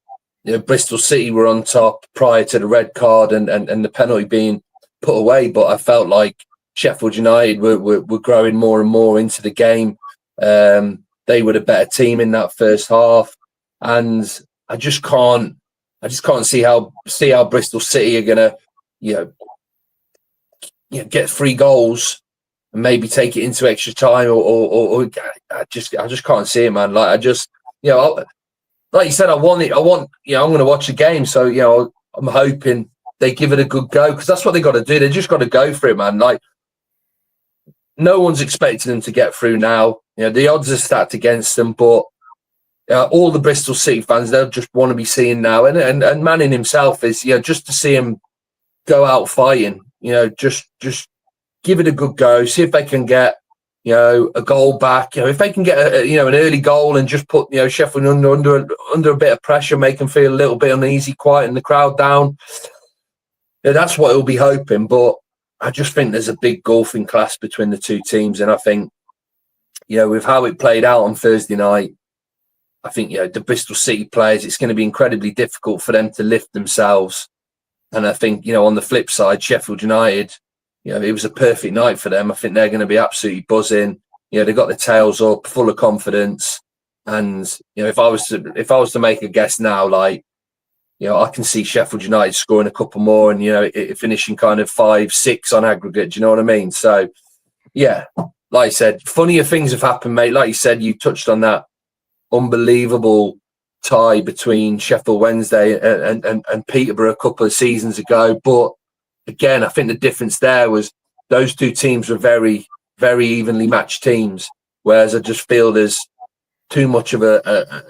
you know, Bristol City were on top prior to the red card and the penalty being put away. But I felt like Sheffield United were growing more and more into the game. They were the better team in that first half, and I just can't see how Bristol City are gonna, you know, get 3 goals and maybe take it into extra time, or I just can't see it, man. Like, I just, you know, like you said, I want, you know, I'm going to watch the game, so, you know, I'm hoping they give it a good go, because that's what they got to do. They just got to go for it, man. Like, no one's expecting them to get through now. You know, the odds are stacked against them, but all the Bristol City fans, they'll just want to be seeing now. And Manning himself is, you know, just to see him go out fighting, you know, just give it a good go, see if they can get a goal back, if they can get an early goal and just put Sheffield under a bit of pressure, make them feel a little bit uneasy, quieten the crowd down. That's what he'll be hoping. But I just think there's a big gulf in class between the two teams, and I think with how it played out on Thursday night, I think the Bristol City players, it's going to be incredibly difficult for them to lift themselves. And I think on the flip side, Sheffield United, it was a perfect night for them. I think they're going to be absolutely buzzing. They got their tails up, full of confidence. And if I was to make a guess now, I can see Sheffield United scoring a couple more and it finishing kind of 5-6 on aggregate. Do you know what I mean? So yeah, like I said, funnier things have happened, mate. Like you said, you touched on that unbelievable tie between Sheffield Wednesday and Peterborough a couple of seasons ago, but again, I think the difference there was those two teams were very, very evenly matched teams. Whereas I just feel there's too much of a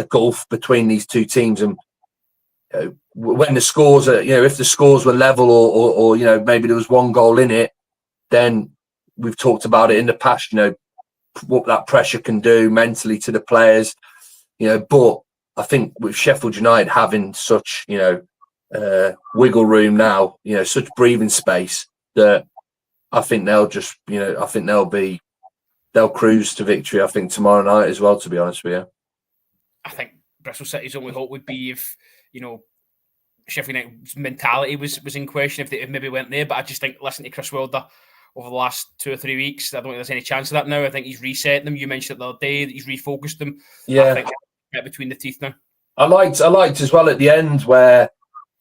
gulf between these two teams. And when the scores are, if the scores were level or maybe there was one goal in it, then we've talked about it in the past. What that pressure can do mentally to the players. But I think with Sheffield United having such wiggle room now, such breathing space, that I think they'll just, they'll cruise to victory, I think, tomorrow night as well, to be honest with you. I think Bristol City's only hope would be if, Sheffield United's mentality was in question, if they maybe went there. But I just think, listen to Chris Wilder over the last 2 or 3 weeks, I don't think there's any chance of that now. I think he's reset them. You mentioned it the other day that he's refocused them. Yeah. I think they're between the teeth now. I liked as well at the end where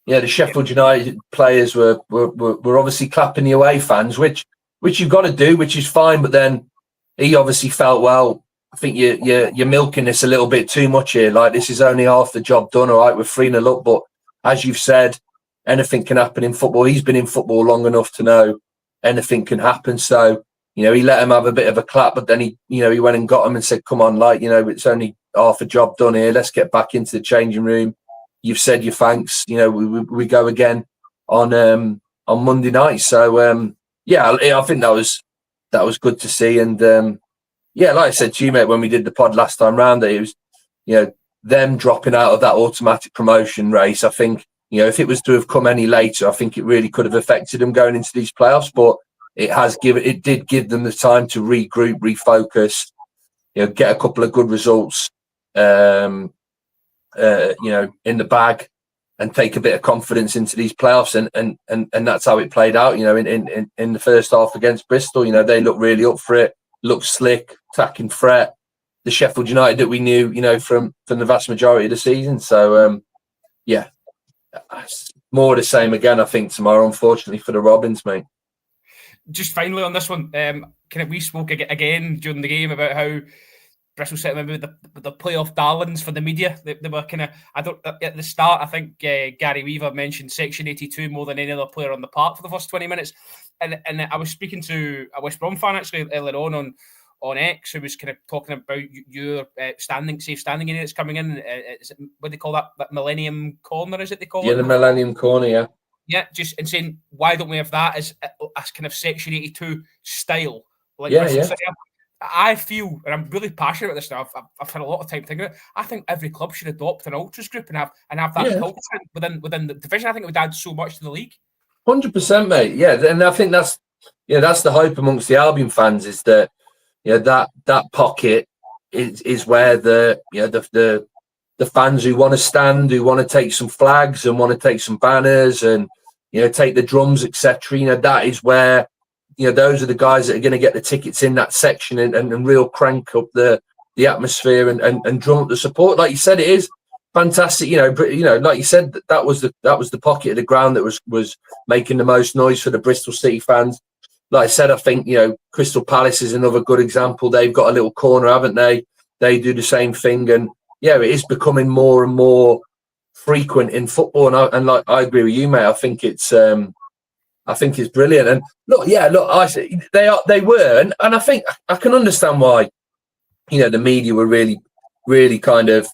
the Sheffield United players were obviously clapping the away fans, which you've got to do, which is fine. But then he obviously felt, well, I think you're milking this a little bit too much here. Like, this is only half the job done. All right, we're 3-0 up, but as you've said, anything can happen in football. He's been in football long enough to know anything can happen. So he let him have a bit of a clap, but then he went and got him and said, "Come on, it's only half a job done here. Let's get back into the changing room. You've said your thanks. We go again on Monday night." So I think that was good to see. And like I said to you, mate, when we did the pod last time round, that it was them dropping out of that automatic promotion race. I think if it was to have come any later, I think it really could have affected them going into these playoffs. But it did give them the time to regroup, refocus, get a couple of good results. In the bag, and take a bit of confidence into these playoffs, and that's how it played out. In the first half against Bristol, they looked really up for it, looked slick, attacking threat, the Sheffield United that we knew, from the vast majority of the season. So more of the same again, I think, tomorrow, unfortunately for the Robins, mate. Just finally on this one, we spoke again during the game about how Bristol City, maybe the playoff darlings for the media. They were kind of, at the start, I think Gary Weaver mentioned Section 82 more than any other player on the park for the first 20 minutes. And I was speaking to a West Brom fan actually earlier on X, who was kind of talking about your safe standing units coming in. What do they call that? That Millennium Corner, is it they call it? Yeah, the Millennium Corner, yeah. Yeah, just and saying, why don't we have that as kind of Section 82 style? I feel, and I'm really passionate about this now. I've had a lot of time thinking about it. I think every club should adopt an ultras group and have that culture within the division. I think it would add so much to the league. 100%, mate. Yeah, and I think that's the hope amongst the Albion fans, is that that pocket is where the fans who want to stand, who want to take some flags and want to take some banners and take the drums, etc. That is where. Those are the guys that are going to get the tickets in that section and real crank up the atmosphere and drum up the support. Like you said, it is fantastic. Like you said, that was the pocket of the ground that was making the most noise for the Bristol City fans. Like I said, I think Crystal Palace is another good example. They've got a little corner, haven't they? They do the same thing, and it is becoming more and more frequent in football. And like I agree with you, mate. I think it's brilliant. And I say they were, and I think I can understand why, the media were really, really kind of,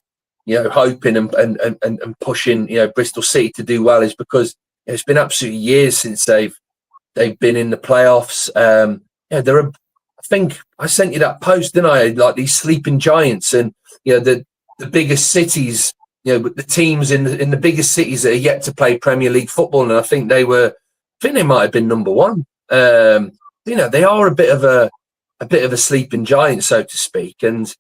hoping and pushing, Bristol City to do well, is because it's been absolutely years since they've been in the playoffs. I think I sent you that post, didn't I? Like these sleeping giants, and the biggest cities, the teams in the biggest cities that are yet to play Premier League football, and I think they might have been number one. They are a bit of a sleeping giant, so to speak, and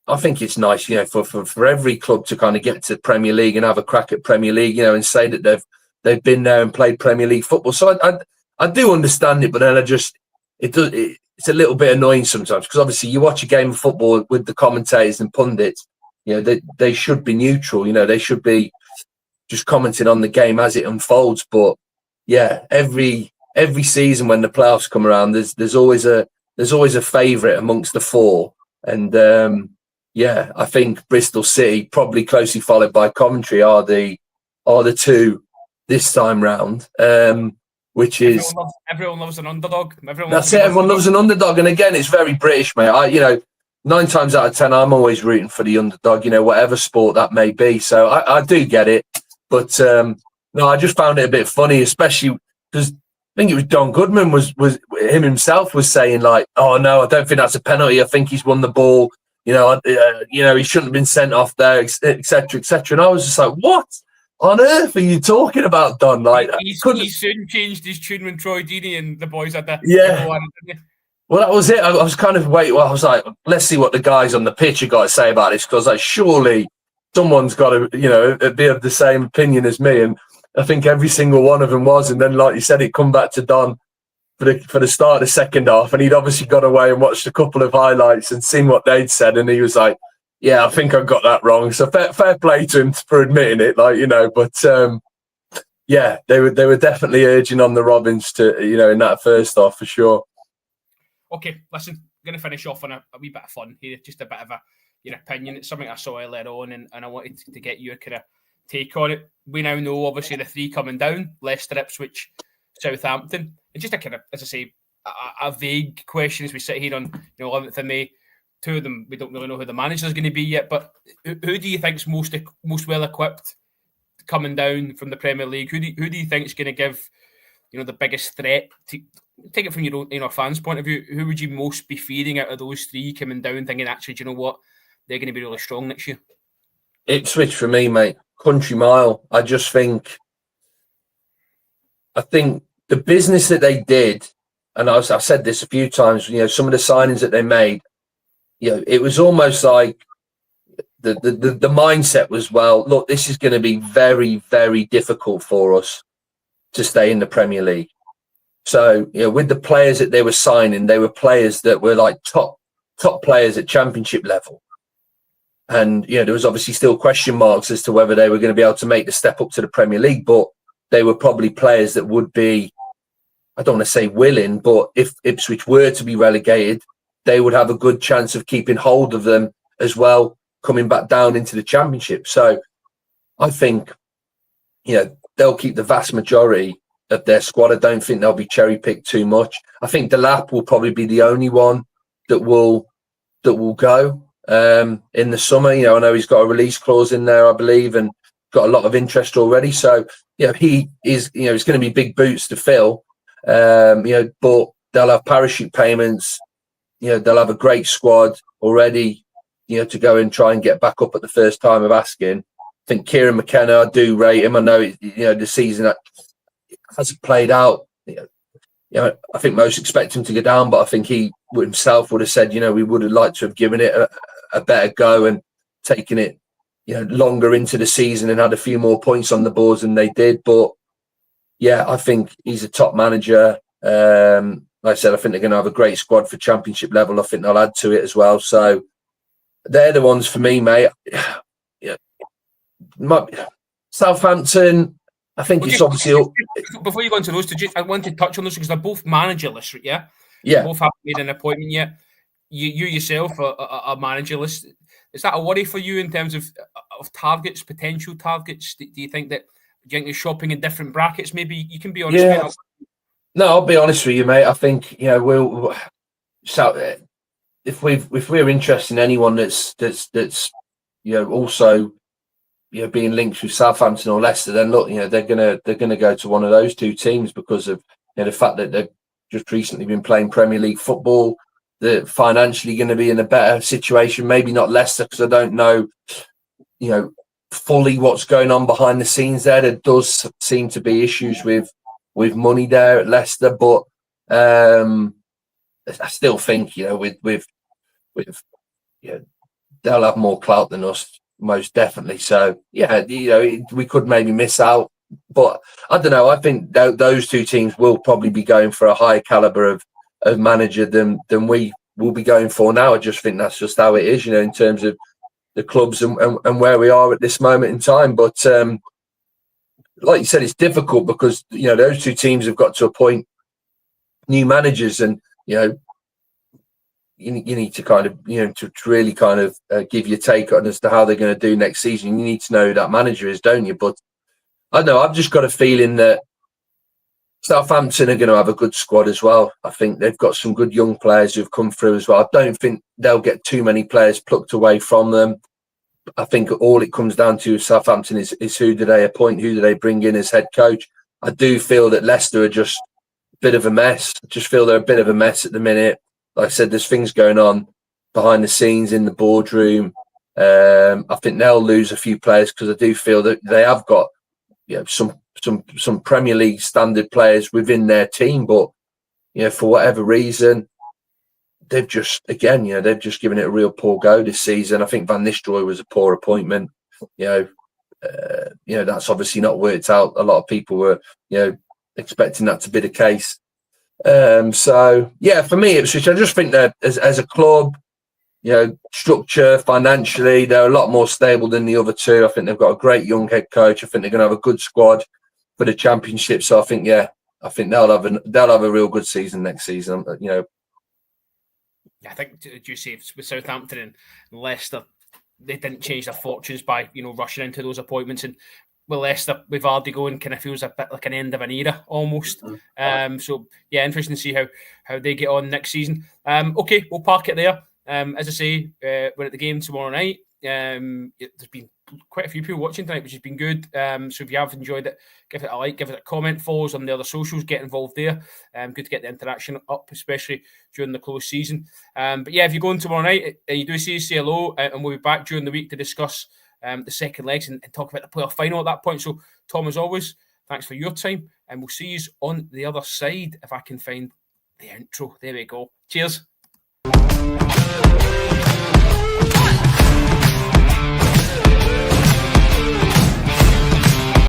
I think it's nice, for every club to kind of get to Premier League and have a crack at Premier League, and say that they've been there and played Premier League football. So I do understand it, but then it's a little bit annoying sometimes, because obviously you watch a game of football with the commentators and pundits, they should be neutral, they should be just commenting on the game as it unfolds. But yeah, every season when the playoffs come around, there's always a favourite amongst the four, and I think Bristol City, probably closely followed by Coventry, are the two this time round. Which is everyone loves an underdog. Everyone loves an underdog, and again, it's very British, mate. 9 times out of 10, I'm always rooting for the underdog. whatever sport that may be. So I do get it, but no, I just found it a bit funny, especially because I think it was Don Goodman was him himself was saying like, "Oh no, I don't think that's a penalty. I think he's won the ball. He shouldn't have been sent off there, etc., etc." And I was just like, "What on earth are you talking about, Don?" Like, he soon changed his tune when Troy Deeney and the boys had the Well, that was it. I was kind of I was like, let's see what the guys on the pitch have got to say about this, because surely someone's got to be of the same opinion as me, and I think every single one of them was. And then, like you said, it come back to Don for the start of the second half, and he'd obviously gone away and watched a couple of highlights and seen what they'd said, and he was like, "Yeah, I think I got that wrong." So fair play to him for admitting it, But they were definitely urging on the Robins to, in that first half for sure. Okay, listen, I'm going to finish off on a wee bit of fun here, just a bit of your opinion. It's something I saw earlier on, and I wanted to get your kind of take on it. We now know, obviously, the 3 coming down: Leicester, Ipswich, Southampton. And just a kind of, as I say, a vague question as we sit here on 11th of May. 2 of them, we don't really know who the manager is going to be yet, but who do you think is most well equipped coming down from the Premier League? Who do you think is going to give the biggest threat? Take it from your own fans' point of view. Who would you most be fearing out of those 3 coming down, thinking, actually, do you know what, they're going to be really strong next year? Ipswich for me, mate. Country mile. I think the business that they did, and I've said this a few times, some of the signings that they made, it was almost like the mindset was, well, look, this is going to be very, very difficult for us to stay in the Premier League. So, with the players that they were signing, they were players that were like top players at championship level. And, there was obviously still question marks as to whether they were going to be able to make the step up to the Premier League, but they were probably players that would be, I don't want to say willing, but if Ipswich were to be relegated, they would have a good chance of keeping hold of them as well, coming back down into the Championship. So I think, they'll keep the vast majority of their squad. I don't think they'll be cherry-picked too much. I think Delap will probably be the only one that will go in the summer. I know he's got a release clause in there, I believe, and got a lot of interest already. So, he is, it's going to be big boots to fill. But they'll have parachute payments. They'll have a great squad already, to go and try and get back up at the first time of asking. I think Kieran McKenna, I do rate him. I know, the season that hasn't played out. I think most expect him to go down, but I think he himself would have said, we would have liked to have given it a better go and taken it, longer into the season and had a few more points on the boards than they did. But yeah, I think he's a top manager. Like I said, I think they're going to have a great squad for Championship level. I think they'll add to it as well. So they're the ones for me, mate. Southampton, I think it's obviously... Before you go into those two, I want to touch on those because they're both managerless, yeah? Yeah. Both haven't made an appointment yet. You yourself are managerless. Is that a worry for you in terms of targets, potential targets? Do you think that you're shopping in different brackets? Maybe you can be honest. Yeah. No, I'll be honest with you, mate. I think we'll. So if we're interested in anyone that's also being linked with Southampton or Leicester, then look, they're gonna go to one of those two teams because of the fact that they've just recently been playing Premier League football. They're financially going to be in a better situation. Maybe not Leicester, because I don't know, fully what's going on behind the scenes there. There does seem to be issues with money there at Leicester, but I still think with they'll have more clout than us, most definitely. So we could maybe miss out, but I don't know. I think those two teams will probably be going for a higher caliber of manager than we will be going for now. I just think that's just how it is, in terms of the clubs and where we are at this moment in time. But like you said, it's difficult because those two teams have got to appoint new managers, and you need to kind of to really kind of give your take on as to how they're going to do next season. You need to know who that manager is, don't you? But I don't know. I've just got a feeling that Southampton are going to have a good squad as well. I think they've got some good young players who've come through as well. I don't think they'll get too many players plucked away from them. I think all it comes down to Southampton is who do they appoint, who do they bring in as head coach. I do feel that Leicester are just a bit of a mess. I just feel they're a bit of a mess at the minute. Like I said, there's things going on behind the scenes in the boardroom. I think they'll lose a few players because I do feel that they have got some Premier League standard players within their team, but for whatever reason, they've just given it a real poor go this season. I think Van Nistelrooy was a poor appointment. That's obviously not worked out. A lot of people were expecting that to be the case. For me, Ipswich, I just think that as a club, structure, financially, they're a lot more stable than the other two. I think they've got a great young head coach. I think they're going to have a good squad for the Championship. So I think they'll have a real good season next season. I think, do you say with Southampton and Leicester, they didn't change their fortunes by rushing into those appointments, and with Leicester, with Vardy going, kind of feels a bit like an end of an era almost. Interesting to see how they get on next season. Okay, we'll park it there. As I say, we're at the game tomorrow night. There's been quite a few people watching tonight, which has been good. So if you have enjoyed it, give it a like, give it a comment, follow us on the other socials, get involved there. Good to get the interaction up, especially during the close season. If you're going tomorrow night and you do say hello, and we'll be back during the week to discuss the second legs and talk about the playoff final at that point. So Tom, as always, thanks for your time, and we'll see you on the other side if I can find the intro. There we go. Cheers.